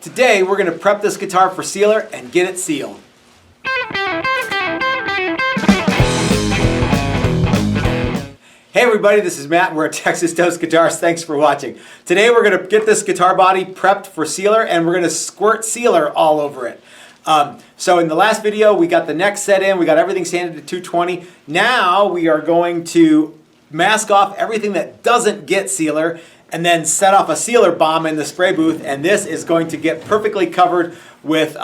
Today we're going to prep this guitar for sealer and get it sealed. Hey everybody, this is Matt and we're at Texas Toast Guitars. Thanks for watching. Today we're going to get this guitar body prepped for sealer and we're going to squirt sealer all over it. So in the last video we got the neck set in, we got everything sanded to 220. Now we are going to mask off everything that doesn't get sealer and then set off a sealer bomb in the spray booth, and this is going to get perfectly covered with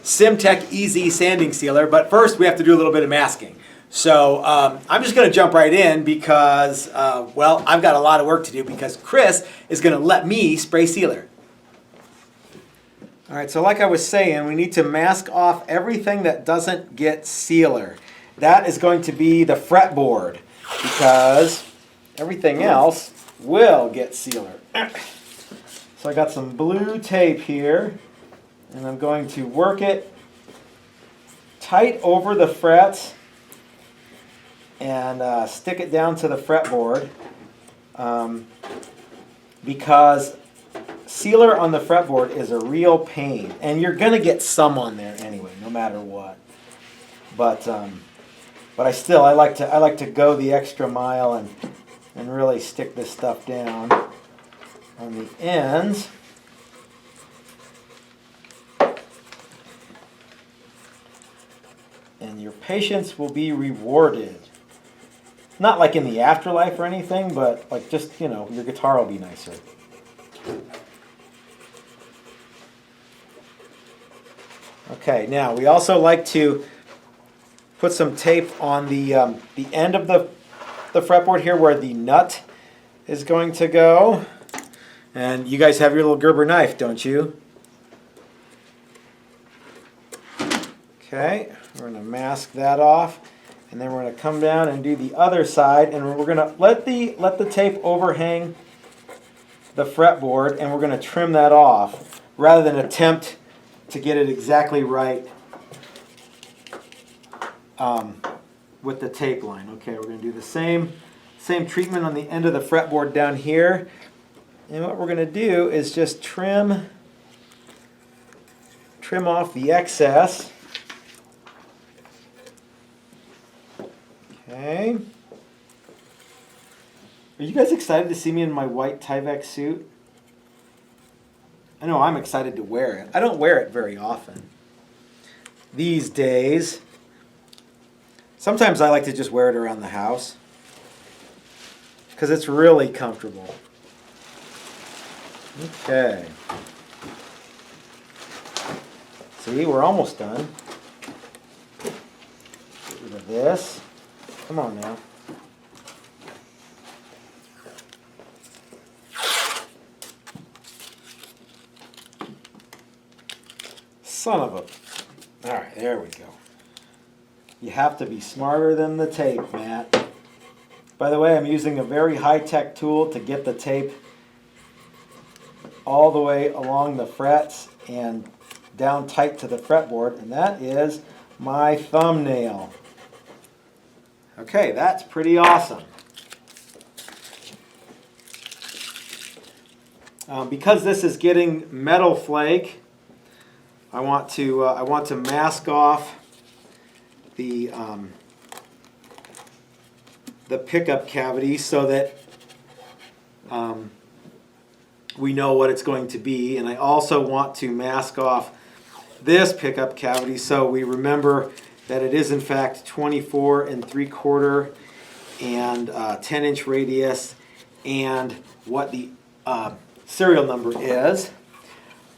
Simtec EZ Sanding Sealer. But first we have to do a little bit of masking. So I'm just going to jump right in because, well, I've got a lot of work to do because Chris is going to let me spray sealer. All right, so like I was saying, we need to mask off everything that doesn't get sealer. That is going to be the fretboard because everything else will get sealer. So I got some blue tape here and I'm going to work it tight over the frets and stick it down to the fretboard because sealer on the fretboard is a real pain, and you're gonna get some on there anyway, no matter what. But I like to go the extra mile and really stick this stuff down on the ends. And your patience will be rewarded. Not like in the afterlife or anything, but like just, you know, your guitar will be nicer. Okay, now we also like to put some tape on the end of the fretboard here where the nut is going to go. And you guys have your little Gerber knife, don't you? Okay, we're going to mask that off. And then we're going to come down and do the other side, and we're going to let the tape overhang the fretboard, and we're going to trim that off rather than attempt to get it exactly right with the tape line. Okay, we're going to do the same treatment on the end of the fretboard down here, and what we're going to do is just trim off the excess. Okay. Are you guys excited to see me in my white Tyvek suit? I know I'm excited to wear it. I don't wear it very often these days. Sometimes I like to just wear it around the house because it's really comfortable. Okay. See, we're almost done. Get rid of this. Come on now. Son of a... All right, there we go. You have to be smarter than the tape, Matt. By the way, I'm using a very high-tech tool to get the tape all the way along the frets and down tight to the fretboard, and that is my thumbnail. Okay, that's pretty awesome. Because this is getting metal flake, I want to mask off the pickup cavity so that we know what it's going to be, and I also want to mask off this pickup cavity so we remember that it is in fact 24 3/4 and 10-inch radius, and what the serial number is.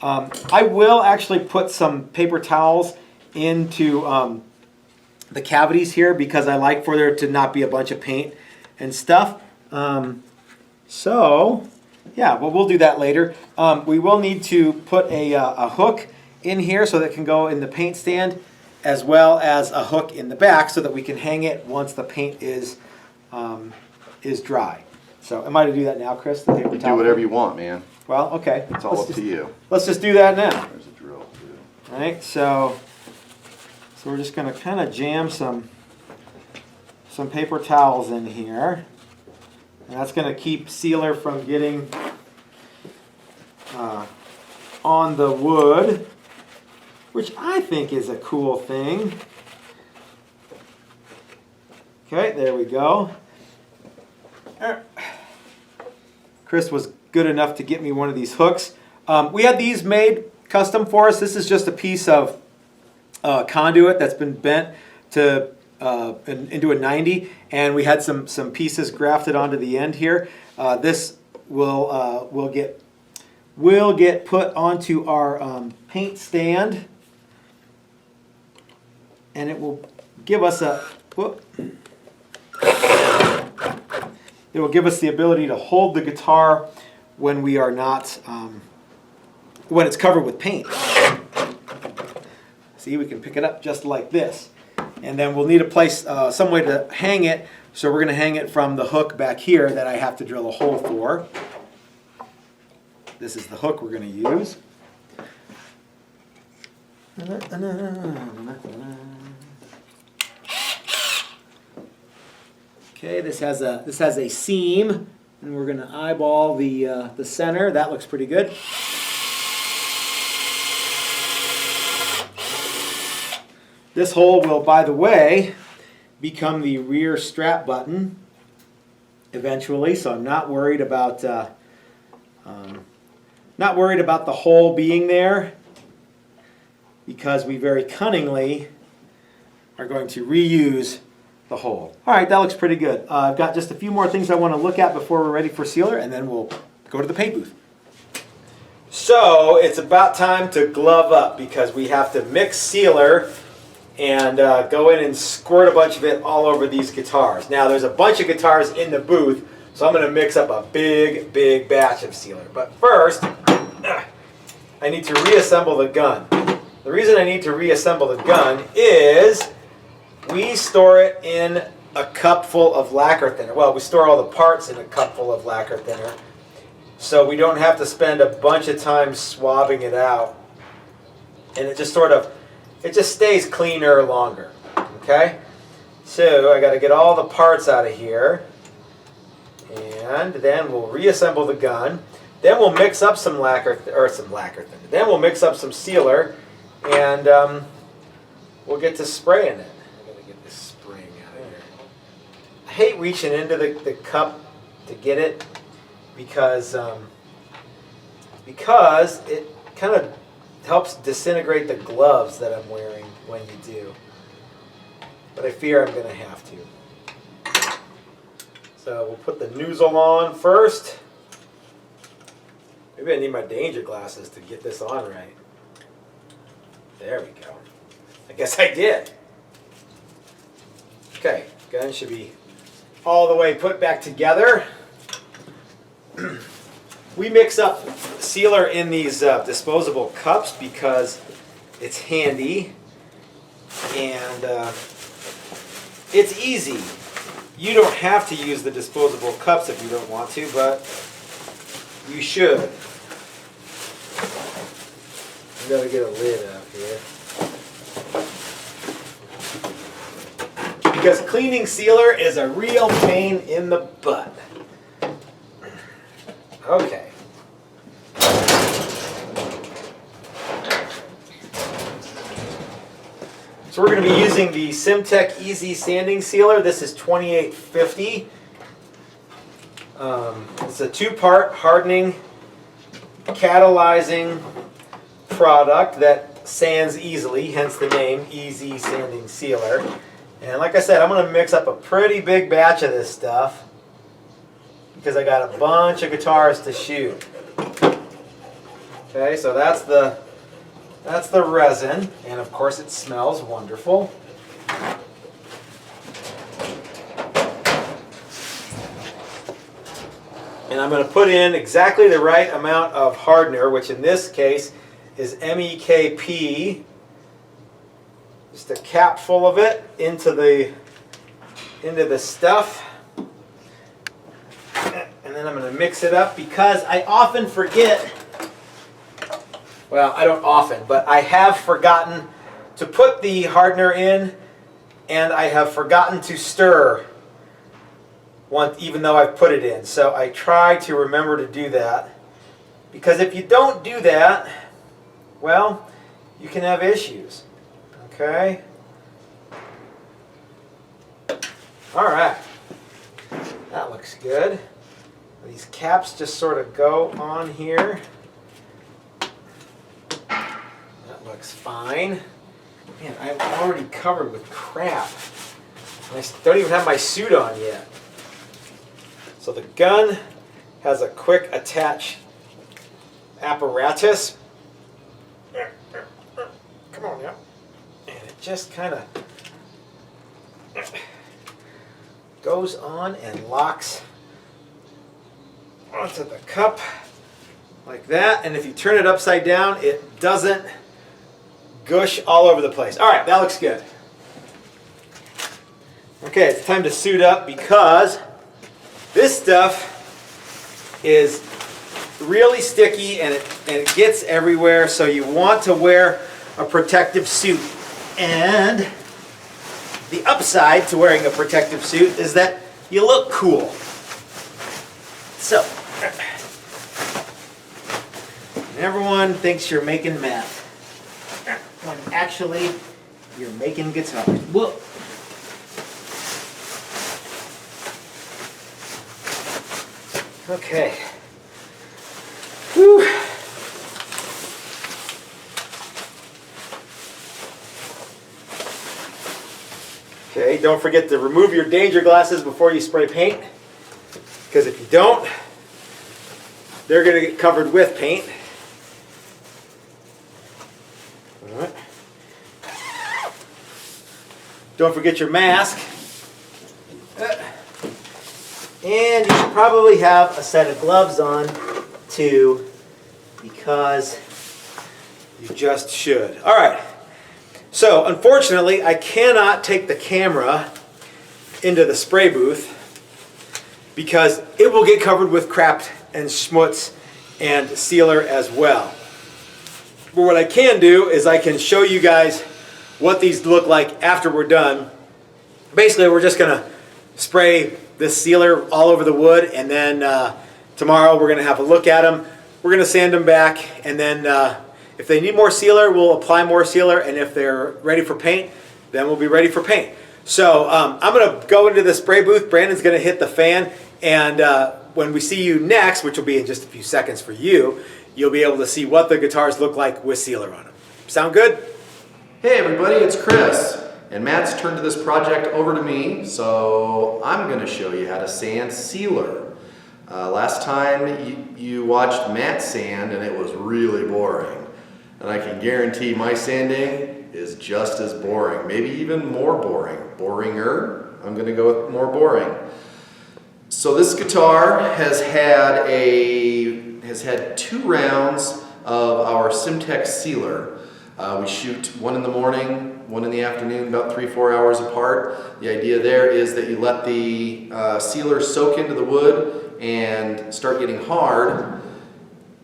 I will actually put some paper towels into the cavities here because I like for there to not be a bunch of paint and stuff. So yeah, well, we'll do that later. We will need to put a hook in here so that it can go in the paint stand, as well as a hook in the back so that we can hang it once the paint is dry. So am I to do that now, Chris? The paper towel? Do whatever you want, man. Well, okay. It's all up to you. Let's just do that now. There's a drill, too. All right, so we're just going to kind of jam some paper towels in here. And that's going to keep sealer from getting on the wood, which I think is a cool thing. Okay, there we go. Chris was good enough to get me one of these hooks. We had these made custom for us. This is just a piece of conduit that's been bent to into a 90, and we had some pieces grafted onto the end here. This will get put onto our paint stand, and it will give us it will give us the ability to hold the guitar when we are not, when it's covered with paint. See, we can pick it up just like this. And then we'll need a place, some way to hang it. So we're going to hang it from the hook back here that I have to drill a hole for. This is the hook we're going to use. Okay, this has a seam, and we're going to eyeball the center. That looks pretty good. This hole will, by the way, become the rear strap button eventually. So I'm not worried about the hole being there, because we very cunningly are going to reuse the hole. All right, that looks pretty good. I've got just a few more things I want to look at before we're ready for sealer, and then we'll go to the paint booth. So it's about time to glove up, because we have to mix sealer and go in and squirt a bunch of it all over these guitars. Now there's a bunch of guitars in the booth, so I'm going to mix up a big batch of sealer. But first, I need to reassemble the gun. The reason I need to reassemble the gun is we store it in a cup full of lacquer thinner. Well, we store all the parts in a cup full of lacquer thinner, so we don't have to spend a bunch of time swabbing it out. And it just stays cleaner longer. Okay? So I got to get all the parts out of here, and then we'll reassemble the gun. Then we'll mix up some lacquer thinner. Then we'll mix up some sealer, and we'll get to spraying it. I hate reaching into the cup to get it, because it kind of helps disintegrate the gloves that I'm wearing when you do. But I fear I'm going to have to. So we'll put the nozzle on first. Maybe I need my danger glasses to get this on right. There we go. I guess I did. Okay, gun should be all the way put back together. We mix up sealer in these disposable cups because it's handy, and it's easy. You don't have to use the disposable cups if you don't want to, but you should. I gotta get a lid out here. Because cleaning sealer is a real pain in the butt. Okay. So we're going to be using the Simtec EZ Sanding Sealer. This is 2850. It's a two-part hardening, catalyzing product that sands easily, hence the name EZ Sanding Sealer. And like I said, I'm going to mix up a pretty big batch of this stuff because I got a bunch of guitars to shoot. Okay, so that's the resin, and of course it smells wonderful. And I'm going to put in exactly the right amount of hardener, which in this case is MEKP. Just a cap full of it into the stuff. And then I'm going to mix it up because I often forget. Well, I don't often, but I have forgotten to put the hardener in, and I have forgotten to stir even though I've put it in. So I try to remember to do that, because if you don't do that, well, you can have issues. Okay? All right. That looks good. These caps just sort of go on here. That looks fine. Man, I'm already covered with crap. I don't even have my suit on yet. So the gun has a quick attach apparatus. Come on now. And it just kind of goes on and locks onto the cup like that. And if you turn it upside down, it doesn't gush all over the place. All right, that looks good. Okay, it's time to suit up because this stuff is really sticky and it gets everywhere, so you want to wear a protective suit. And the upside to wearing a protective suit is that you look cool. So, everyone thinks you're making math, when actually you're making guitars. Whoa. Okay. Whew. Okay, don't forget to remove your danger glasses before you spray paint, because if you don't, they're going to get covered with paint. All right. Don't forget your mask. And you should probably have a set of gloves on too, because you just should. All right. So unfortunately, I cannot take the camera into the spray booth because it will get covered with crap and schmutz and sealer as well. But what I can do is I can show you guys what these look like after we're done. Basically, we're just going to spray this sealer all over the wood, and then tomorrow we're going to have a look at them. We're going to sand them back, and then if they need more sealer, we'll apply more sealer, and if they're ready for paint, then we'll be ready for paint. So I'm going to go into the spray booth. Brandon's going to hit the fan, and when we see you next, which will be in just a few seconds for you, you'll be able to see what the guitars look like with sealer on them. Sound good? Hey everybody, it's Chris. And Matt's turned this project over to me, so I'm going to show you how to sand sealer. Last time you watched Matt sand and it was really boring. And I can guarantee my sanding is just as boring, maybe even more boring. Boringer, I'm going to go with more boring. So this guitar has had 2 rounds of our Simtec sealer. We shoot one in the morning, one in the afternoon, about 3-4 hours apart. The idea there is that you let the sealer soak into the wood and start getting hard,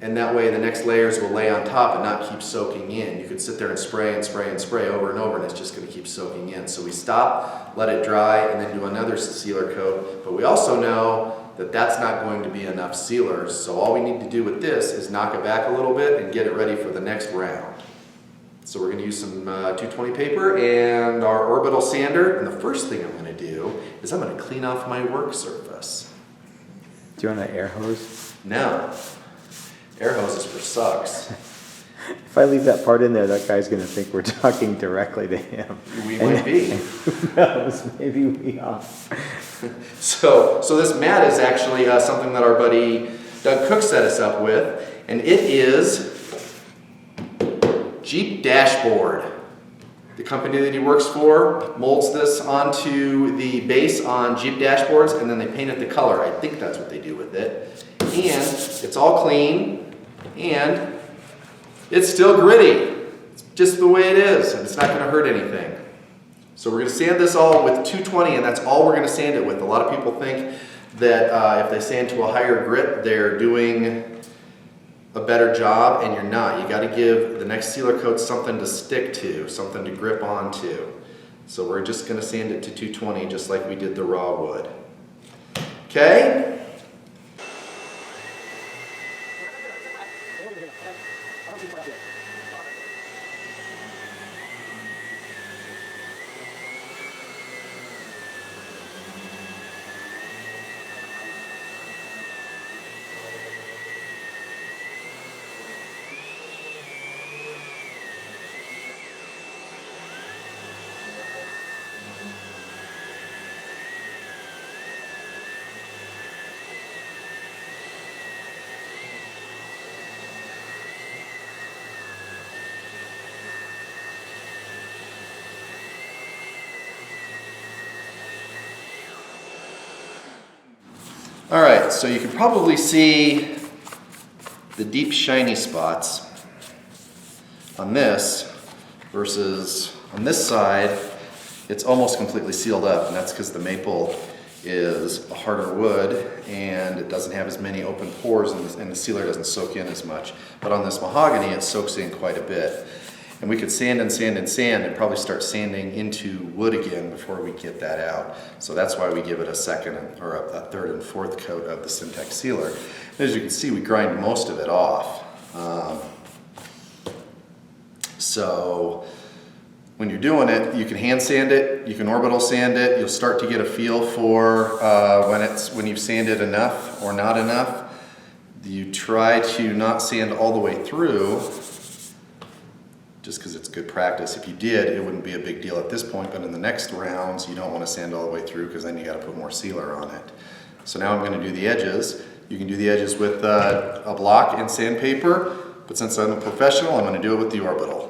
and that way the next layers will lay on top and not keep soaking in. You could sit there and spray and spray and spray over and over, and it's just going to keep soaking in. So we stop, let it dry, and then do another sealer coat. But we also know that that's not going to be enough sealer, so all we need to do with this is knock it back a little bit and get it ready for the next round. So we're going to use some 220 paper and our orbital sander, and the first thing I'm going to do is I'm going to clean off my work surface. Do you want an air hose? No. Air hoses for sucks. If I leave that part in there, that guy's going to think we're talking directly to him. We might be. Who knows? Maybe we are. So this mat is actually something that our buddy Doug Cook set us up with, and it is Jeep Dashboard. The company that he works for molds this onto the base on Jeep dashboards, and then they paint it the color. I think that's what they do with it. And it's all clean, and it's still gritty. It's just the way it is, and it's not going to hurt anything. So we're going to sand this all with 220, and that's all we're going to sand it with. A lot of people think that if they sand to a higher grit, they're doing a better job, and you're not. You got to give the next sealer coat something to stick to, something to grip onto. So we're just going to sand it to 220 just like we did the raw wood. Okay? All right, so you can probably see the deep shiny spots on this versus on this side. It's almost completely sealed up, and that's because the maple is a harder wood and it doesn't have as many open pores, and the sealer doesn't soak in as much. But on this mahogany, it soaks in quite a bit. And we could sand and sand and sand and probably start sanding into wood again before we get that out. So that's why we give it a second or a third and fourth coat of the Simtec sealer. As you can see, we grind most of it off. So when you're doing it, you can hand sand it, you can orbital sand it. You'll start to get a feel for when you've sanded enough or not enough. You try to not sand all the way through, just because it's good practice. If you did, it wouldn't be a big deal at this point, but in the next rounds, you don't want to sand all the way through because then you got to put more sealer on it. So now I'm going to do the edges. You can do the edges with a block and sandpaper, but since I'm a professional, I'm going to do it with the orbital.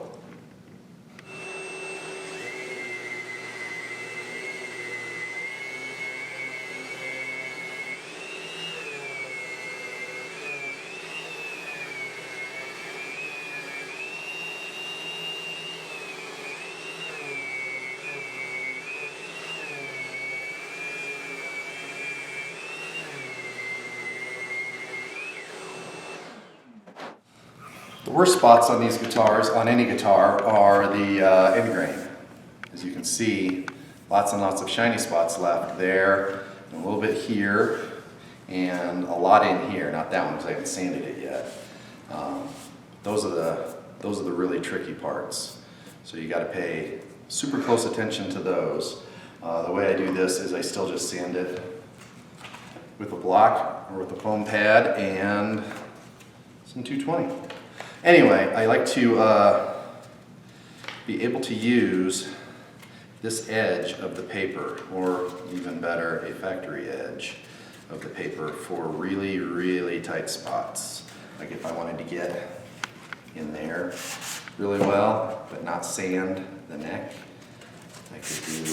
The worst spots on these guitars, on any guitar, are the end grain. As you can see, lots and lots of shiny spots left there, and a little bit here, and a lot in here. Not that one because I haven't sanded it yet. Those are the really tricky parts. So you got to pay super close attention to those. The way I do this is I still just sand it with a block or with a foam pad and some 220. Anyway, I like to be able to use this edge of the paper, or even better, a factory edge of the paper for really, really tight spots. Like if I wanted to get in there really well, but not sand the neck, I could do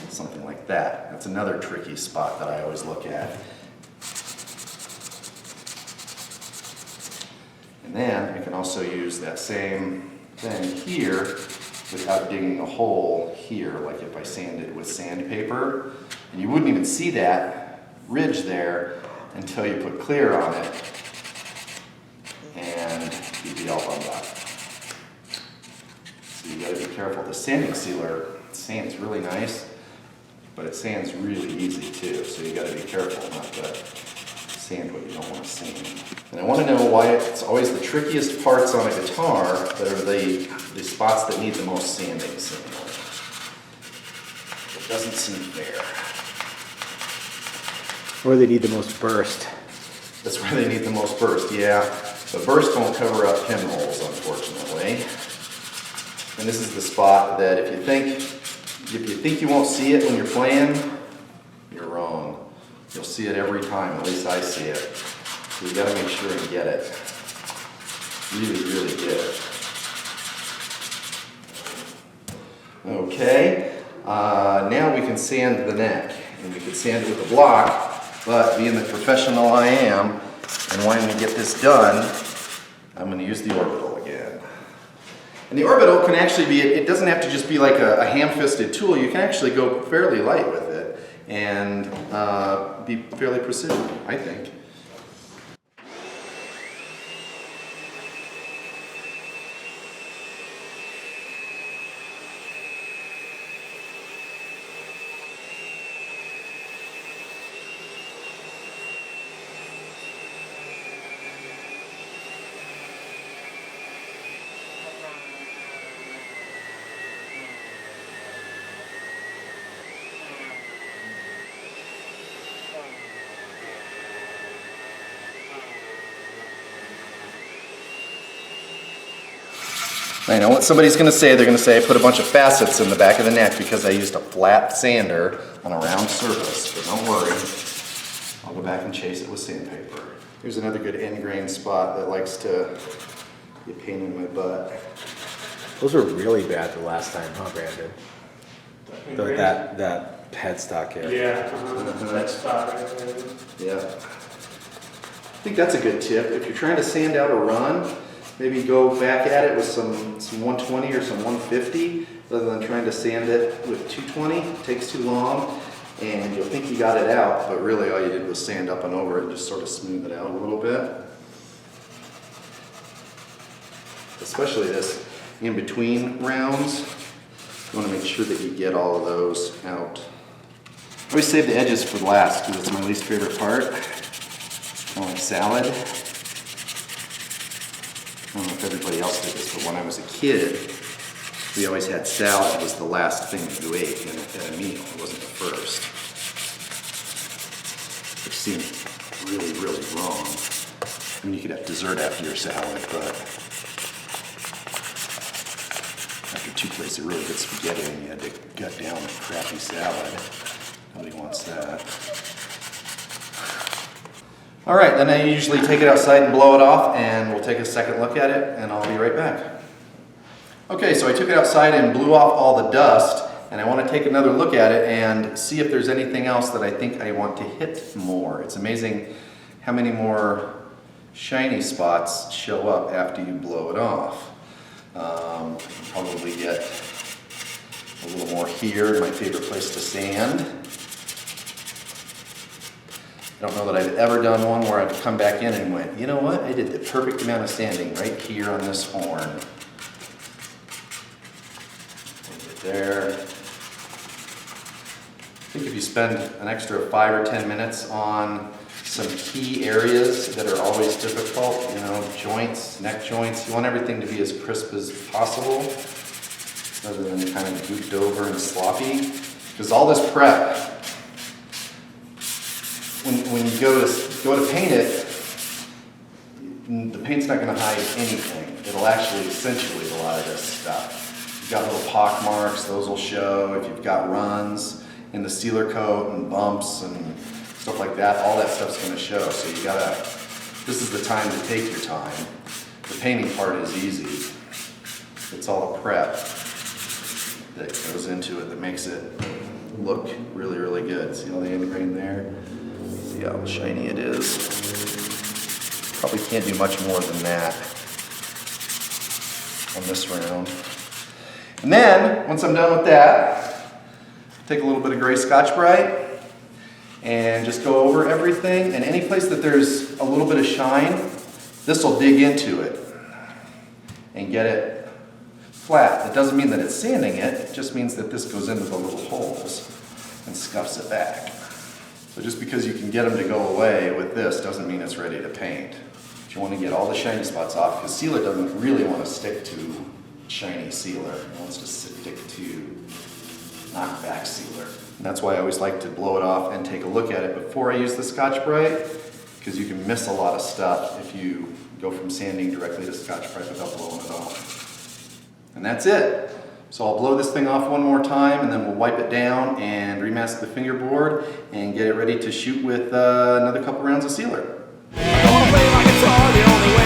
something like that. That's another tricky spot that I always look at. And then I can also use that same thing here without digging a hole here, like if I sanded with sandpaper. And you wouldn't even see that ridge there until you put clear on it, and you'd be all bummed out. So you gotta be careful. The sanding sealer sands really nice, but it sands really easy too, so you gotta be careful not to sand what you don't want to sand. And I want to know why it's always the trickiest parts on a guitar that are the spots that need the most sanding seemingly. It doesn't seem fair. Or they need the most burst. That's where they need the most burst, yeah. But burst won't cover up pinholes, unfortunately. And this is the spot that if you think you won't see it when you're playing, you're wrong. You'll see it every time, at least I see it. So you gotta make sure and get it. Really, really get it. Okay, now we can sand the neck. And we can sand it with a block, but being the professional I am, and wanting to get this done, I'm gonna use the orbital again. And the orbital can actually be, it doesn't have to just be like a ham-fisted tool. You can actually go fairly light with it and be fairly precision, I think. I know what somebody's going to say. They're going to say I put a bunch of facets in the back of the neck because I used a flat sander on a round surface. But don't worry, I'll go back and chase it with sandpaper. Here's another good end grain spot that likes to be a pain in my butt. Those were really bad the last time, huh, Brandon? That headstock here. Yeah, that's about it. Yeah. I think that's a good tip. If you're trying to sand out a run, maybe go back at it with some 120 or some 150 rather than trying to sand it with 220. It takes too long and you'll think you got it out, but really all you did was sand up and over it and just sort of smooth it out a little bit. Especially this in between rounds, you want to make sure that you get all of those out. I always save the edges for last because it's my least favorite part. Kind of like salad. I don't know if everybody else did this, but when I was a kid, we always had salad was the last thing that you ate at a meal. It wasn't the first. Which seemed really, really wrong. I mean, you could have dessert after your salad, but after 2 plates of really good spaghetti and you had to gut down a crappy salad, nobody wants that. All right, then I usually take it outside and blow it off, and we'll take a second look at it, and I'll be right back. Okay, so I took it outside and blew off all the dust, and I want to take another look at it and see if there's anything else that I think I want to hit more. It's amazing how many more shiny spots show up after you blow it off. Probably get a little more here, my favorite place to sand. I don't know that I've ever done one where I've come back in and went, you know what, I did the perfect amount of sanding right here on this horn. Right there. I think if you spend an extra 5 or 10 minutes on some key areas that are always difficult, you know, joints, neck joints, you want everything to be as crisp as possible rather than kind of gooped over and sloppy. Because all this prep, when you go to paint it, the paint's not going to hide anything. It'll actually accentuate a lot of this stuff. You've got little pock marks, those will show. If you've got runs in the sealer coat and bumps and stuff like that, all that stuff's going to show. So you gotta, this is the time to take your time. The painting part is easy. It's all a prep that goes into it that makes it look really, really good. See all the end grain there? See how shiny it is. Probably can't do much more than that on this round. And then, once I'm done with that, take a little bit of gray Scotch-Brite and just go over everything. And any place that there's a little bit of shine, this will dig into it and get it flat. It doesn't mean that it's sanding it, it just means that this goes into the little holes and scuffs it back. So just because you can get them to go away with this doesn't mean it's ready to paint. But you want to get all the shiny spots off, because sealer doesn't really want to stick to shiny sealer. It wants to stick to knockback sealer. And that's why I always like to blow it off and take a look at it before I use the Scotch-Brite, because you can miss a lot of stuff if you go from sanding directly to Scotch-Brite without blowing it off. And that's it. So I'll blow this thing off one more time, and then we'll wipe it down and remask the fingerboard and get it ready to shoot with another couple rounds of sealer. I wanna play my guitar the only way